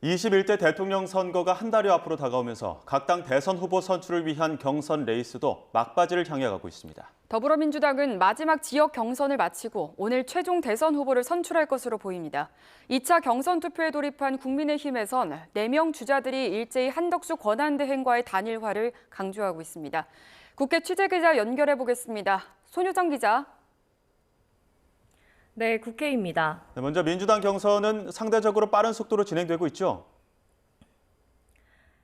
21대 대통령 선거가 한 달여 앞으로 다가오면서 각 당 대선 후보 선출을 위한 경선 레이스도 막바지를 향해 가고 있습니다. 더불어민주당은 마지막 지역 경선을 마치고 오늘 최종 대선 후보를 선출할 것으로 보입니다. 2차 경선 투표에 돌입한 국민의힘에선 4명 주자들이 일제히 한덕수 권한대행과의 단일화를 강조하고 있습니다. 국회 취재기자 연결해 보겠습니다. 손유정 기자. 네, 국회입니다. 먼저 민주당 경선은 상대적으로 빠른 속도로 진행되고 있죠.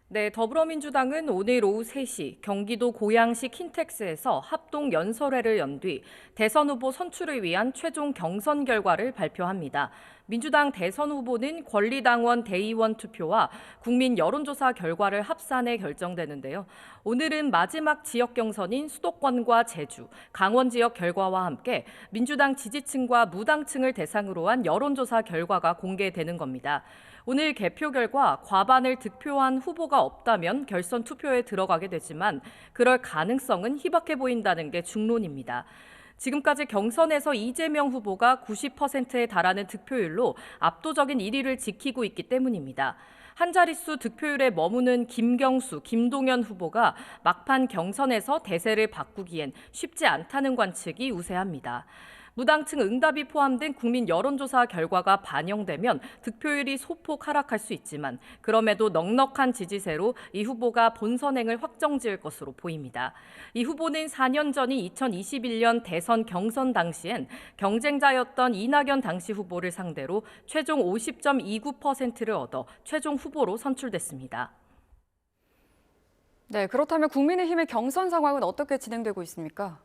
네, 더불어민주당은 오늘 오후 3시 경기도 고양시 킨텍스에서 합동 연설회를 연 뒤 대선 후보 선출을 위한 최종 경선 결과를 발표합니다. 민주당 대선 후보는 권리당원 대의원 투표와 국민 여론조사 결과를 합산해 결정되는데요. 오늘은 마지막 지역 경선인 수도권과 제주, 강원 지역 결과와 함께 민주당 지지층과 무당층을 대상으로 한 여론조사 결과가 공개되는 겁니다. 오늘 개표 결과 과반을 득표한 후보가 없다면 결선 투표에 들어가게 되지만 그럴 가능성은 희박해 보인다는 게 중론입니다. 지금까지 경선에서 이재명 후보가 90%에 달하는 득표율로 압도적인 1위를 지키고 있기 때문입니다. 한 자릿수 득표율에 머무는 김경수, 김동연 후보가 막판 경선에서 대세를 바꾸기엔 쉽지 않다는 관측이 우세합니다. 무당층 응답이 포함된 국민 여론조사 결과가 반영되면 득표율이 소폭 하락할 수 있지만 그럼에도 넉넉한 지지세로 이 후보가 본선행을 확정지을 것으로 보입니다. 이 후보는 4년 전인 2021년 대선 경선 당시엔 경쟁자였던 이낙연 당시 후보를 상대로 최종 50.29%를 얻어 최종 후보로 선출됐습니다. 네, 그렇다면 국민의힘의 경선 상황은 어떻게 진행되고 있습니까?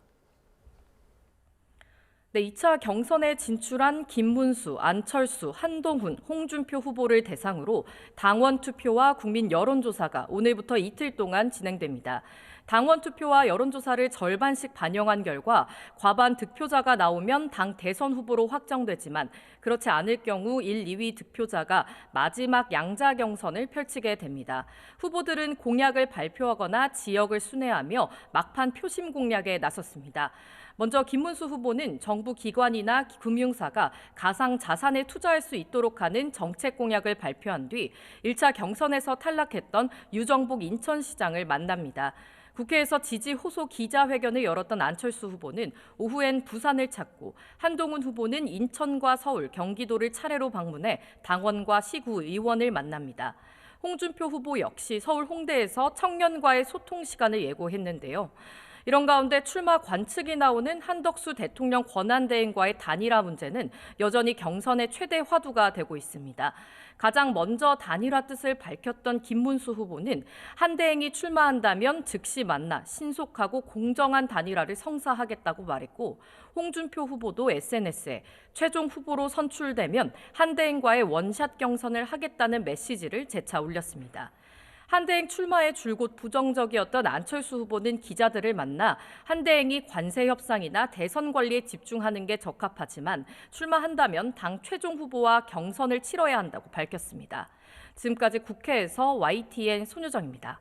네, 2차 경선에 진출한 김문수, 안철수, 한동훈, 홍준표 후보를 대상으로 당원 투표와 국민 여론조사가 오늘부터 이틀 동안 진행됩니다. 당원 투표와 여론조사를 절반씩 반영한 결과 과반 득표자가 나오면 당 대선 후보로 확정되지만 그렇지 않을 경우 1, 2위 득표자가 마지막 양자 경선을 펼치게 됩니다. 후보들은 공약을 발표하거나 지역을 순회하며 막판 표심 공략에 나섰습니다. 먼저 김문수 후보는 정부 기관이나 금융사가 가상 자산에 투자할 수 있도록 하는 정책 공약을 발표한 뒤 1차 경선에서 탈락했던 유정복 인천시장을 만납니다. 국회에서 지지 호소 기자회견을 열었던 안철수 후보는 오후엔 부산을 찾고 한동훈 후보는 인천과 서울, 경기도를 차례로 방문해 당원과 시구 의원을 만납니다. 홍준표 후보 역시 서울 홍대에서 청년과의 소통 시간을 예고했는데요. 이런 가운데 출마 관측이 나오는 한덕수 대통령 권한대행과의 단일화 문제는 여전히 경선의 최대 화두가 되고 있습니다. 가장 먼저 단일화 뜻을 밝혔던 김문수 후보는 한대행이 출마한다면 즉시 만나 신속하고 공정한 단일화를 성사하겠다고 말했고 홍준표 후보도 SNS에 최종 후보로 선출되면 한대행과의 원샷 경선을 하겠다는 메시지를 재차 올렸습니다. 한대행 출마에 줄곧 부정적이었던 안철수 후보는 기자들을 만나 한대행이 관세 협상이나 대선 관리에 집중하는 게 적합하지만 출마한다면 당 최종 후보와 경선을 치러야 한다고 밝혔습니다. 지금까지 국회에서 YTN 손유정입니다.